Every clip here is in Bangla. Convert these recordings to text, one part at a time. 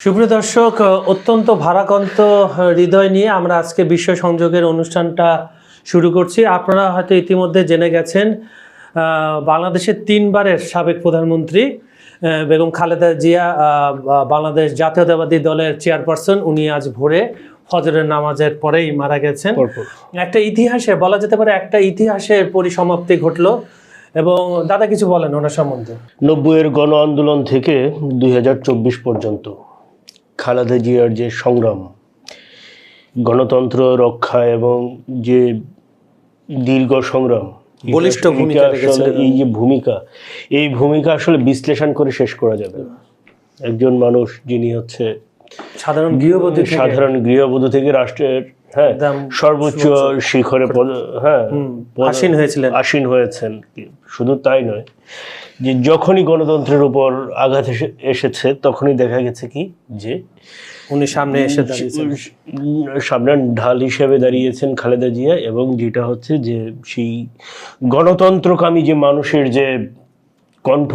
সুপ্রিয় দর্শক, অত্যন্ত ভারাক্রান্ত হৃদয় নিয়ে আমরা আজকে বিশ্ব সংযোগের অনুষ্ঠানটা শুরু করছি। আপনারা হয়তো ইতিমধ্যে জেনে গেছেন বাংলাদেশের তিনবারের সাবেক প্রধানমন্ত্রী বেগম খালেদা জিয়া বাংলাদেশ জাতীয়তাবাদী দলের চেয়ারপারসন, উনি আজ ভোরে ফজরের নামাজের পরেই মারা গেছেন। একটা ইতিহাসে বলা যেতে পারে, একটা ইতিহাসের পরিসমাপ্তি ঘটলো। এবং দাদা কিছু বলেন ওনার সম্বন্ধে। 90-এর গণ আন্দোলন থেকে 2024 পর্যন্ত খালেদা জিয়ার যে সংগ্রাম, গণতন্ত্র রক্ষা এবং যে দীর্ঘ সংগ্রাম, বলিষ্ঠ ভূমিকা রেখেছিলেন। এই ভূমিকা আসলে বিশ্লেষণ করে শেষ করা যাবে না। একজন মানুষ যিনি হচ্ছে সাধারণ গৃহবধূ থেকে রাষ্ট্রের সর্বোচ্চ শিখরে আসীন হয়েছেন। শুধু তাই নয়, যে যখনই গণতন্ত্রের উপর আঘাত এসেছে তখনই দেখা গেছে কি যে উনি সামনে ঢাল হিসেবে দাঁড়িয়েছেন খালেদা জিয়া। এবং যেটা হচ্ছে যে সেই গণতন্ত্রকামী যে মানুষের যে কণ্ঠ,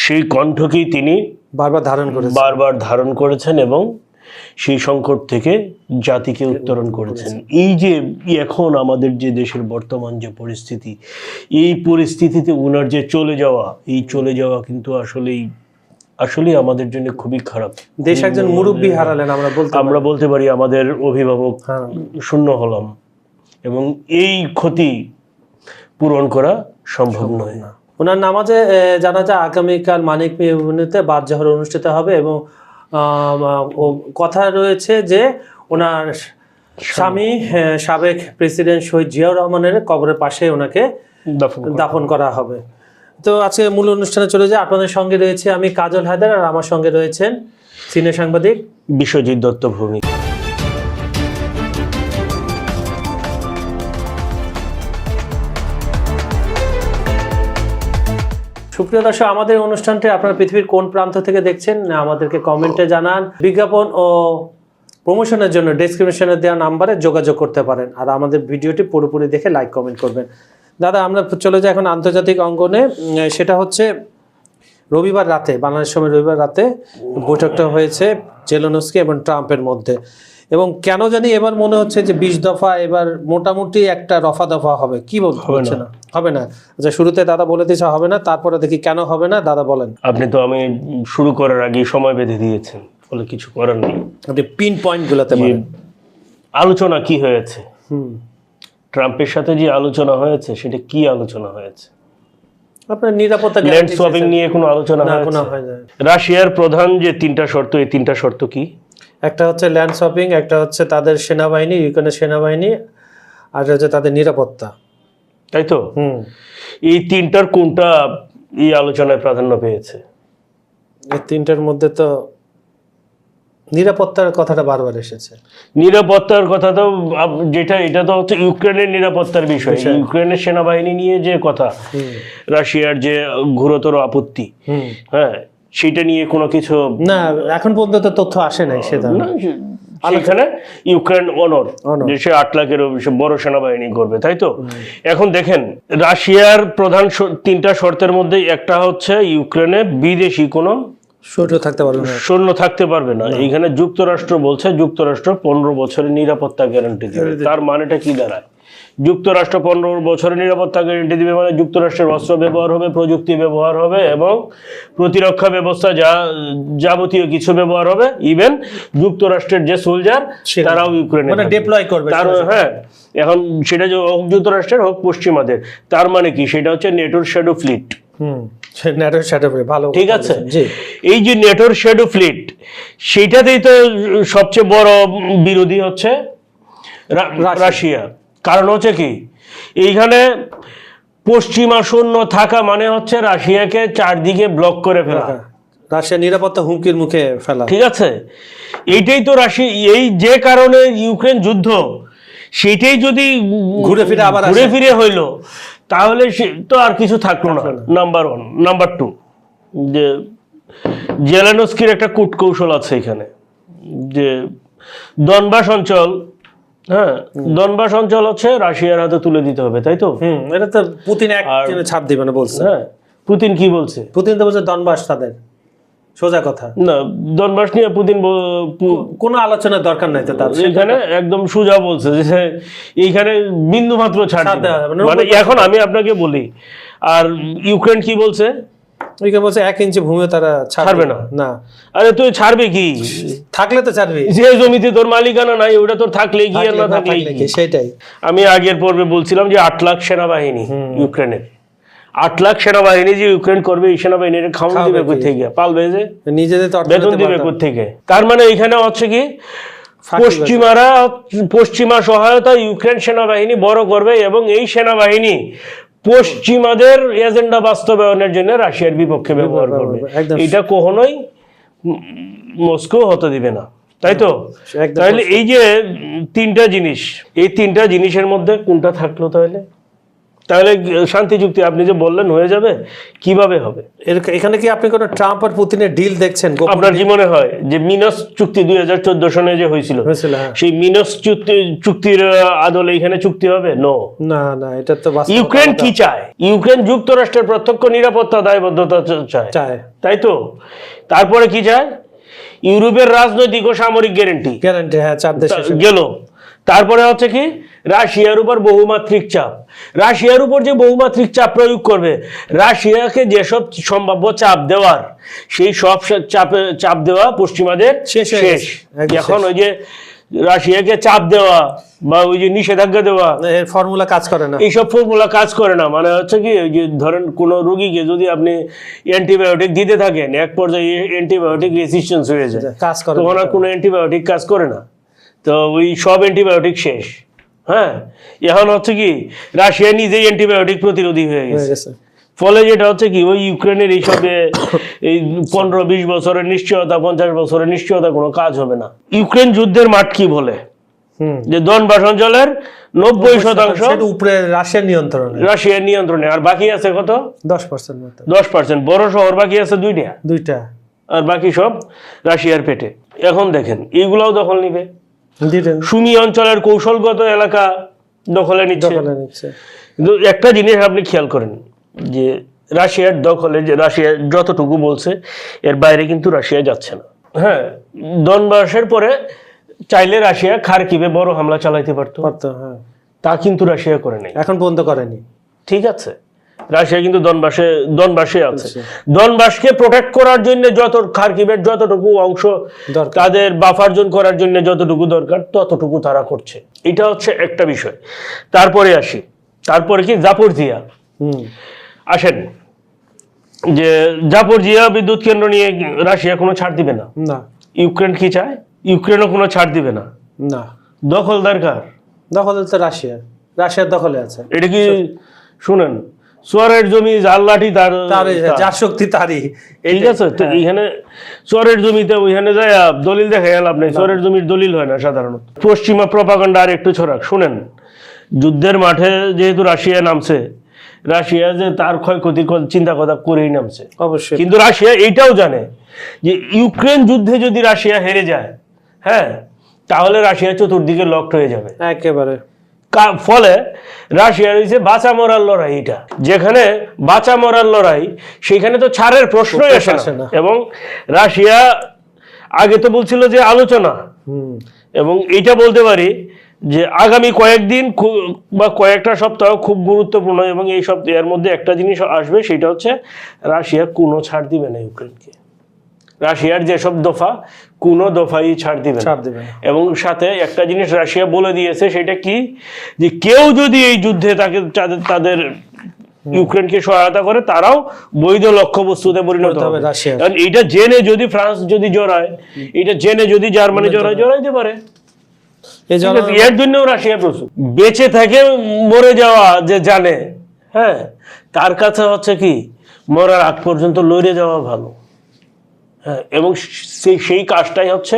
সেই কণ্ঠকেই তিনি বারবার ধারণ করেছেন এবং সেই সংকট থেকে জাতিকে উত্তরণ করেছেন। এই যে এখন আমাদের যে দেশের বর্তমান যে পরিস্থিতি, এই পরিস্থিতিতে উনার যে চলে যাওয়া কিন্তু আসলেই আমাদের জন্য খুবই খারাপ। দেশ একজন মুরব্বী হারালেন, আমরা বলতে পারি আমাদের অভিভাবক শূন্য হলাম, এবং এই ক্ষতি পূরণ করা সম্ভব নয়। ওনার নামাজে জানাজা আগামীকাল মানিক মিয়া এভিনিউতে বাদ জোহর অনুষ্ঠিত হবে। এবং কথা রয়েছে যে ওনার স্বামী সাবেক প্রেসিডেন্ট শহীদ জিয়াউর রহমানের কবরের পাশে ওনাকে দাফন করা হবে। তো আজকে মূল অনুষ্ঠানে চলে যায়। আপনাদের সঙ্গে রয়েছে আমি কাজল হায়দার, আর আমার সঙ্গে রয়েছেন সিনিয়র সাংবাদিক বিশ্বজিৎ দত্ত ভৌমিক। সুপ্রিয় দর্শক, আমাদের অনুষ্ঠানটি আপনারা পৃথিবীর কোন প্রান্ত থেকে দেখছেন আমাদেরকে কমেন্টে জানান। বিজ্ঞাপন ও প্রমোশনের জন্য ডেসক্রিপশনে দেওয়া নাম্বারে যোগাযোগ করতে পারেন। আর আমাদের ভিডিওটি পুরোপুরি দেখে লাইক কমেন্ট করবেন। দাদা, আমরা চলে যাই এখন আন্তর্জাতিক অঙ্গনে। সেটা হচ্ছে রবিবার রাতে, বাংলাদেশ সময় রবিবার রাতে বৈঠকটা হয়েছে জেলেনস্কি এবং ট্রাম্পের মধ্যে। এবং কেন জানি এবার মনে হচ্ছে যে 20 দফা এবার মোটামুটি একটা রফা দফা হবে। কি বলছে না হবে না? আচ্ছা, শুরুতে দাদা বলে দিয়েছে হবে না, তারপরে দেখি কেন হবে না। দাদা বলেন। আপনি তো আমি শুরু করার আগে সময় বেঁধে দিয়েছেন, ফলে কিছু করার নেই। আপনি পিন পয়েন্ট গুলাতে বলেন। আলোচনা কি হয়েছে? ট্রাম্পের সাথে যে আলোচনা হয়েছে সেটা কি আলোচনা হয়েছে? আপনার নিরাপত্তা, ল্যান্ড সোয়াপিং নিয়ে কোনো আলোচনা হয়েছে? রাশিয়ার প্রধান যে 3টা শর্ত, এই 3টা শর্ত কি? একটা হচ্ছে ল্যান্ড সোয়াপিং, একটা হচ্ছে তাদের সেনাবাহিনী, ইউক্রেনের সেনাবাহিনী, আর হচ্ছে তাদের নিরাপত্তা, তাই তো? এই 3টার কোনটা এই আলোচনায় প্রাধান্য পেয়েছে? এই 3টার মধ্যে তো নিরাপত্তার কথাটা বারবার এসেছে। নিরাপত্তার কথা তো এটা তো হচ্ছে ইউক্রেনের নিরাপত্তার বিষয়। ইউক্রেনের সেনাবাহিনী নিয়ে যে কথা, রাশিয়ার যে ঘোরতর আপত্তি, সেটা নিয়ে কোনো কিছু না, এখন পর্যন্ত তথ্য আসে নাই। সেখানে ইউক্রেন যে সে 8 লাখেরও বড় সেনাবাহিনী করবে, তাই তো? এখন দেখেন, রাশিয়ার প্রধান 3টা শর্তের মধ্যে একটা হচ্ছে ইউক্রেনে বিদেশি কোনো সৈন্য থাকতে পারবে না। এইখানে যুক্তরাষ্ট্র বলছে যুক্তরাষ্ট্র 15 বছরের নিরাপত্তা গ্যারান্টি দেবে। তার মানেটা কি দাঁড়ায়? যুক্তরাষ্ট্র 15 বছরের নিরাপত্তা গ্যারান্টি দেবে মানে যুক্তরাষ্ট্রের অস্ত্র ব্যবহার হবে, প্রযুক্তি ব্যবহার হবে এবং প্রতিরক্ষা ব্যবস্থা যাবতীয় কিছু ব্যবহার হবে। ইভেন যুক্তরাষ্ট্রের যে সোলজার তারাও ইউক্রেনে ডিপ্লয় করবে। এখন সেটা যে হোক যুক্তরাষ্ট্রের হোক পশ্চিমাদের, তার মানে কি? সেটা হচ্ছে নেটোর শ্যাডো ফ্লিট। ঠিক আছে, এই যে নেটোর শ্যাডো ফ্লিট, সেটাতেই তো সবচেয়ে বড় বিরোধী হচ্ছে রাশিয়া। কারণ হচ্ছে কি, এইখানে পশ্চিমা সৈন্য থাকা মানে হচ্ছে রাশিয়াকে চারদিকে ব্লক করে ফেলা, রাশিয়া নিরাপত্তা হুমকির মুখে ফেলা। ঠিক আছে, এইটাই তো রাশিয়া, এই যে কারণে ইউক্রেন যুদ্ধ, সেটাই যদি ঘুরে ফিরে হইলো তাহলে তো আর কিছু থাকলো না। নাম্বার 1। নাম্বার 2, যে জেলেনস্কির একটা কূটকৌশল আছে এখানে, যে দনবাস অঞ্চল, দনবাস অঞ্চল হচ্ছে রাশিয়ার হাতে তুলে দিতে হবে, তাই তো? এটা তো পুতিন ছাড় দিবে না বলছে। পুতিন কি বলছে? পুতিন তো বলছে দনবাস তাদের সোজা কথা। না, ডনবাস নিয়ে পুতিন কোনো আলোচনার দরকার নাই তো তার, এখানে একদম সোজা বলছে যে এইখানে বিন্দু মাত্র ছাড় দিবে না। মানে এখন আমি আপনাকে বলি, আর ইউক্রেন কি বলছে? ওইখানে বলছে 1 ইঞ্চি ভূমিও তারা ছাড়বে না। না, আরে তুই ছাড়বে কি? থাকলে তো ছাড়বি। যে জমিতে তোর মালিকানা নাই ওটা তোর থাকলে কি আর না থাকলে কি? সেটাই আমি আগের পর্বে বলছিলাম যে 8 লাখ সেনাবাহিনী ইউক্রেনের, 8 লাখ সেনাবাহিনী যে ইউক্রেন করবে, এই সেনাবাহিনীর খাওয়ান দিবে কোথা থেকে? পালবে যে নিজেদের বেতন দিবে কোথা থেকে? তার মানে এখানে হচ্ছে কি পশ্চিমা সহায়তা ইউক্রেন সেনাবাহিনী বড় করবে এবং এই সেনাবাহিনী পশ্চিমাদের এজেন্ডা বাস্তবায়নের জন্য রাশিয়ার বিপক্ষে ব্যবহার করবে। এটা কখনোই মস্কো হতে দিবে না, তাই তো? তাহলে এই যে 3টা জিনিস, এই 3টা জিনিসের মধ্যে কোনটা থাকলো তাহলে? তাহলে শান্তি চুক্তি আপনি যে বললেন হয়ে যাবে, কিভাবে হবে? এখানে কি আপনি কোনো ট্রাম্প আর পুতিনের ডিল দেখছেন? আপনার কি মনে হয় যে মিনস্ক চুক্তি 2014 সনে যে হয়েছিল, সেই মিনস্ক চুক্তির আদলে এখানে চুক্তি হবে? নো, না না, এটা তো ইউক্রেন কি চায়? ইউক্রেন যুক্তরাষ্ট্রের প্রত্যক্ষ নিরাপত্তা দায়বদ্ধতা চায়, তাই তো? তারপরে কি চায়? ইউরোপের রাজনৈতিক ও সামরিক গ্যারান্টি, হ্যাঁ, 4 দেশ গেল। তারপরে হচ্ছে কি রাশিয়ার উপর বহুমাত্রিক চাপ। রাশিয়ার উপর যে বহুমাত্রিক চাপ প্রয়োগ করবে, রাশিয়াকে যেসব সম্ভাব্য চাপ দেওয়ার, সেই সব চাপ দেওয়া পশ্চিমাদের শেষ। এখন ওই যে রাশিয়াকে চাপ দেওয়া বা ওই যে নিষেধাজ্ঞা দেওয়া, এর ফর্মুলা কাজ করে না, এইসব ফর্মুলা কাজ করে না। মানে হচ্ছে কি, ওই যে ধরেন কোন রোগীকে যদি আপনি অ্যান্টিবায়োটিক দিতে থাকেন, এক পর্যায়ে অ্যান্টিবায়োটিক রেজিস্ট্যান্স হয়ে যায়, কাজ করে, তখন আর কোনো অ্যান্টিবায়োটিক কাজ করে না। তো ওই সব অ্যান্টিবায়োটিক শেষ। হ্যাঁ, এখন হচ্ছে কি রাশিয়া নিজেই অ্যান্টিবায়োটিক প্রতিরোধী হয়ে গেছে। ফলে যেটা হচ্ছে কি, ওই ইউক্রেনের এইসবে এই 15-20 বছরের নিশ্চয়তা, 50 বছরের নিশ্চয়তা কোনো কাজ হবে না। ইউক্রেন যুদ্ধের মাঠ কি বলে যে ডনবাস অঞ্চলের 90% উপরে রাশিয়ার নিয়ন্ত্রণে, আর বাকি আছে কত? 10%। 10% বড় শহর বাকি আছে দুইটা, আর বাকি সব রাশিয়ার পেটে। এখন দেখেন এইগুলাও দখল নিবে। সুমি অঞ্চলের কৌশলগত এলাকা দখলে নিচ্ছে। কিন্তু একটা জিনিস আপনি খেয়াল করেন যে রাশিয়ার দখলে, যে রাশিয়া যতটুকু বলছে এর বাইরে কিন্তু রাশিয়া যাচ্ছে না। হ্যাঁ, ডনবাসের পরে চাইলে রাশিয়া খারকিভে বড় হামলা চালাইতে পারতো, তা কিন্তু রাশিয়া করে নাই, এখন পর্যন্ত করেনি। ঠিক আছে, রাশিয়া কিন্তু ডনবাসে আছে। ডনবাসকে প্রোটেক্ট করার জন্য খারকিভের যতটুকু অংশ তাদের বাফার জোন করার জন্য যতটুকু দরকার ততটুকু তারা করছে। এটা হচ্ছে একটা বিষয়। তারপরে কি জাপোরজিয়া, আসেন যে জাপোরজিয়া বিদ্যুৎ কেন্দ্র নিয়ে রাশিয়া কোনো ছাড় দিবে না। ইউক্রেন কি চায়? ইউক্রেনও কোনো ছাড় দিবে না। দখল দরকার, দখল তো রাশিয়ার দখলে আছে। এটা কি শুনেন, সোয়ারের জমি যার লাঠি তার যার শক্তি তারই, ঠিক আছে? তো এইখানে সোয়ারের জমিতে ওইখানে যায় দলিল দেখা গেল, আপনি সোয়ারের জমির দলিল হয় না সাধারণত। পশ্চিমা প্রপাগান্ডা আর একটু ছড়াক। শুনেন, যুদ্ধের মাঠে যেহেতু রাশিয়া নামছে, রাশিয়া যে তার ক্ষয়ক্ষতির চিন্তা কথা করেই নামছে অবশ্যই, কিন্তু রাশিয়া এইটাও জানে যে ইউক্রেন যুদ্ধে যদি রাশিয়া হেরে যায়, হ্যাঁ, তাহলে রাশিয়া চতুর্দিকে লকড হয়ে যাবে একেবারে। ফলে রাশিয়ার হয়েছে বাঁচা মরার লড়াই। এটা যেখানে বাঁচা মরার লড়াই, সেখানে তো ছাড়ের প্রশ্নই আসে না। এবং রাশিয়া আগে তো বলছিল যে আলোচনা, এবং এইটা বলতে পারি যে আগামী কয়েকদিন বা কয়েকটা সপ্তাহ খুব গুরুত্বপূর্ণ, এবং এই সপ্তাহের মধ্যে একটা জিনিস আসবে, সেটা হচ্ছে রাশিয়া কোনো ছাড় দিবে না ইউক্রেনকে। রাশিয়ার যেসব দফা, কোনো দফাই ছাড় দিবে না। এবং সাথে একটা জিনিস রাশিয়া বলে দিয়েছে, সেটা কি, যে কেউ যদি এই যুদ্ধে তাদের ইউক্রেনকে সহায়তা করে, তারাও বৈধ লক্ষ্যবস্তুতে পরিণত হবে। কারণ এইটা জেনে যদি ফ্রান্স যদি জড়ায়, এটা জেনে যদি জার্মানি জড়াইতে পারে, এর জন্যও রাশিয়া প্রস্তুত। বেঁচে থেকে মরে যাওয়া যে জানে, হ্যাঁ, তার কাছে হচ্ছে কি মরার আগ পর্যন্ত লড়ে যাওয়া ভালো। হ্যাঁ, এবং সেই কাজটাই হচ্ছে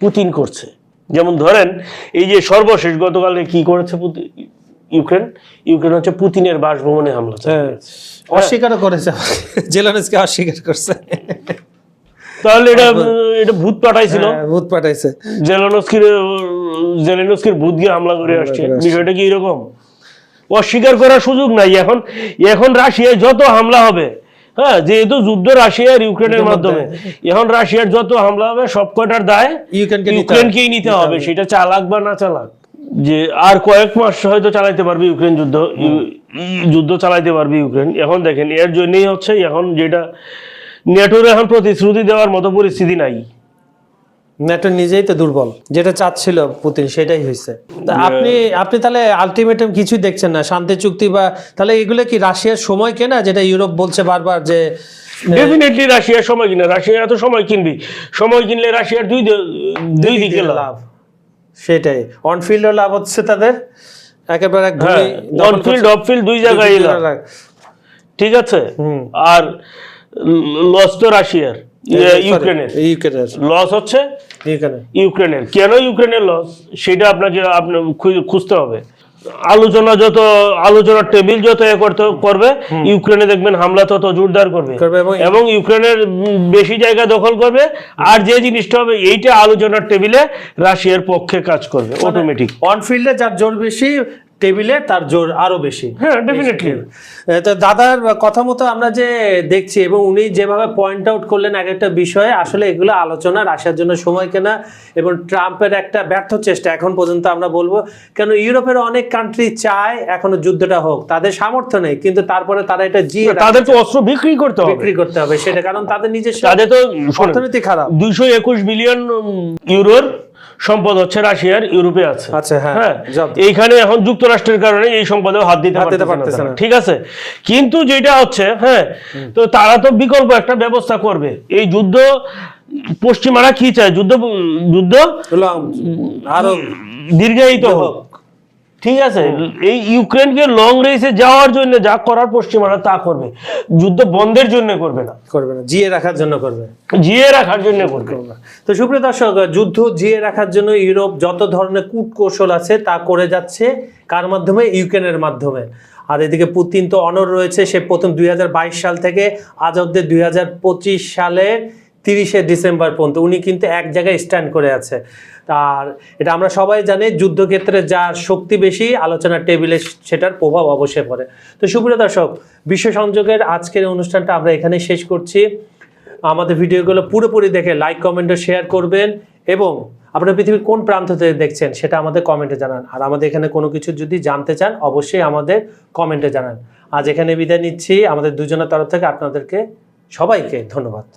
পুতিন করছে। যেমন ধরেন, এই যে সর্বশেষ গতকালে কি করেছে ইউক্রেন হচ্ছে পুতিনের বাসভবনে হামলা, অস্বীকার করেছে, জেলেনস্কি অস্বীকার করছে। তাহলে এটা ভূত পাঠাইছে, জেলেনস্কির ভূত গিয়ে হামলা করে আসছে। বিষয়টা কি এরকম? অস্বীকার করার সুযোগ নাই। এখন রাশিয়ায় যত হামলা হবে, হ্যাঁ, যেহেতু যুদ্ধ রাশিয়া আর ইউক্রেনের মাধ্যমে, এখন রাশিয়ার যত হামলা হবে সব কয়টার দায় ইউক্রেনকেই নিতে হবে, সেটা চালাক বা না চালাক। যে আর কয়েক মাস হয়তো চালাইতে পারবে ইউক্রেন, যুদ্ধ চালাইতে পারবে ইউক্রেন। এখন দেখেন এর জন্যই হচ্ছে এখন যেটা নেটোর এখন প্রতিশ্রুতি দেওয়ার মতো পরিস্থিতি নাই। নেটো নিজেই তো দুর্বল, যেটা চাচ্ছিল পুতিন সেটাই হয়েছে। আপনি তাহলে আলটিমেটাম কিছুই দেখছেন না, শান্তি চুক্তি বা, তাহলে এগুলো কি রাশিয়ার সময় কেনা, যেটা ইউরোপ বলছে বারবার যে ডেফিনেটলি রাশিয়ার সময় কিনা, রাশিয়া এত সময় কিনবি, সময় কিনলে রাশিয়ার দুই দিকে লাভ। সেটাই, অনফিল্ডও লাভ হচ্ছে তাদের একেবারে, অনফিল্ড অফফিল্ড দুই জায়গায় লাভ, ঠিক আছে। আর লস তো রাশিয়ার, ইউক্রেনের লস হচ্ছে ইউক্রেনের। কেন ইউক্রেনের লস সেটা আপনাকে খুঁজতে হবে। আলোচনার টেবিল যত করবে, ইউক্রেনে দেখবেন হামলা তত জোরদার করবে এবং ইউক্রেনের বেশি জায়গা দখল করবে। আর যে জিনিসটা হবে এইটা আলোচনার টেবিলে রাশিয়ার পক্ষে কাজ করবে অটোমেটিক। অনফিল্ডে যার জোর বেশি, টেবিলে তার জোর আরো বেশি। হ্যাঁ, ডেফিনেটলি। তো দাদার কথা মতো আমরা যে দেখছি, এবং উনি যেভাবে পয়েন্ট আউট করলেন এক একটা বিষয়ে, আসলে এগুলো আলোচনা, রাশিয়ার জন্য সময় কেনা এবং ট্রাম্পের একটা ব্যর্থ চেষ্টা এখন পর্যন্ত আমরা বলবো। কেন ইউরোপের অনেক কান্ট্রি চায় এখনো যুদ্ধটা হোক, তাদের সামর্থ্য নেই, কিন্তু তারপরে তারা এটা তাদের তো অস্ত্র বিক্রি করতে হবে সেটা, কারণ তাদের নিজস্ব তো অর্থনীতি খারাপ। 221 বিলিয়ন ইউরোর সম্পদ হচ্ছে রাশিয়ার ইউরোপে আছে। আচ্ছা, হ্যাঁ, এইখানে এখন যুক্তরাষ্ট্রের কারণে এই সম্পদেও হাত দিতে পারতেছে না, ঠিক আছে। কিন্তু যেটা হচ্ছে, হ্যাঁ, তো তারা তো বিকল্প একটা ব্যবস্থা করবে। এই যুদ্ধ পশ্চিমারা কি চায়, যুদ্ধ আরো দীর্ঘায়িত হোক, ঠিক আছে। এই ইউক্রেনকে লং রেসে যাওয়ার জন্য যা করার পশ্চিমারা তা করবে, যুদ্ধ বন্ধের জন্য করবে না, জিয়ে রাখার জন্য করবে। তো সুপ্রিয় দর্শক, যুদ্ধ জিয়ে রাখার জন্য ইউরোপ যত ধরনের কূটকৌশল আছে তা করে যাচ্ছে, কার মাধ্যমে? ইউক্রেনের মাধ্যমে। আর এদিকে পুতিন তো অনড় রয়েছে, সে প্রথম 2022 সাল থেকে আজ অব্দি 2025 সালের 30শে ডিসেম্বর পর্যন্ত উনি কিন্তু এক জায়গায় স্ট্যান্ড করে আছে। আর এটা আমরা সবাই জানি, যুদ্ধক্ষেত্রে যার শক্তি বেশি, আলোচনার টেবিলে সেটার প্রভাব অবশ্যই পড়ে। তো সুপ্রিয় দর্শক, বিশ্ব সংযোগের আজকের অনুষ্ঠানটা আমরা এখানে শেষ করছি। আমাদের ভিডিওগুলো পুরোপুরি দেখে লাইক, কমেন্ট ও শেয়ার করবেন, এবং আপনারা পৃথিবীর কোন প্রান্ত থেকে দেখছেন সেটা আমাদের কমেন্টে জানান। আর আমাদের এখানে কোনো কিছু যদি জানতে চান অবশ্যই আমাদের কমেন্টে জানান। আজ এখানে বিদায় নিচ্ছি আমাদের দুজনের তরফ থেকে। আপনাদেরকে সবাইকে ধন্যবাদ।